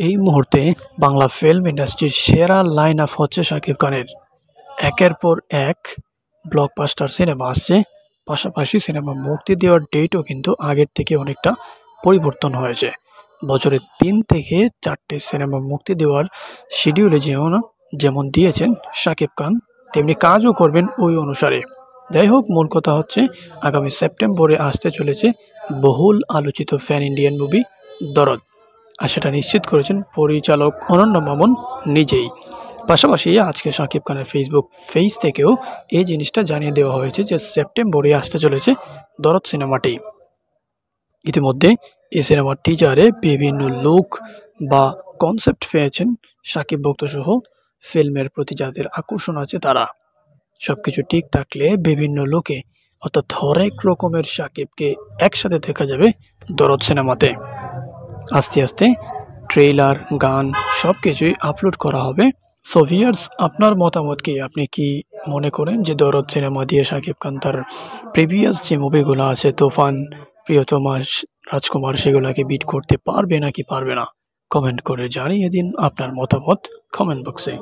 এই মুহূর্তে বাংলা ফিল্ম ইন্ডাস্ট্রির সেরা লাইন আপ হচ্ছে শাকিব খানের। একের পর এক ব্লকবাস্টার সিনেমা আসছে, পাশাপাশি সিনেমা মুক্তি দেওয়ার ডেটও কিন্তু আগের থেকে অনেকটা পরিবর্তন হয়েছে। বছরে ৩ থেকে ৪টে সিনেমা মুক্তি দেওয়ার শিডিউলে যেমন যেমন দিয়েছেন শাকিব খান, তেমনি কাজও করবেন ওই অনুসারে। যাই হোক, মূল কথা হচ্ছে আগামী সেপ্টেম্বরে আসতে চলেছে বহুল আলোচিত ফ্যান ইন্ডিয়ান মুভি দরদ। আর সেটা নিশ্চিত করেছেন পরিচালক অনন্য মামুন নিজেই। পাশাপাশি আজকে শাকিব খানের ফেসবুক পেজ থেকেও এই জিনিসটা জানিয়ে দেওয়া হয়েছে যে সেপ্টেম্বরে আসতে চলেছে দরদ সিনেমাটি। ইতিমধ্যে এই সিনেমার টিজারে বিভিন্ন লুক বা কনসেপ্ট পেয়েছেন শাকিব ভক্ত সহ ফিল্মের প্রতি যাদের আকর্ষণ আছে তারা। সবকিছু ঠিক থাকলে বিভিন্ন লোকে অর্থাৎ হরেক রকমের শাকিবকে একসাথে দেখা যাবে দরদ সিনেমাতে। আস্তে আস্তে ট্রেলার, গান সব কিছুই আপলোড করা হবে। সো ভিউয়ার্স, আপনার মতামত কি? আপনি কি মনে করেন যে দরদ সিনেমা দিয়ে শাকিব খান তার প্রিভিয়াস যে মুভিগুলো আছে, তুফান, প্রিয়তমা, রাজকুমার, সেগুলোকে বিট করতে পারবে নাকি পারবে না? কমেন্ট করে জানিয়ে দিন আপনার মতামত কমেন্ট বক্সে।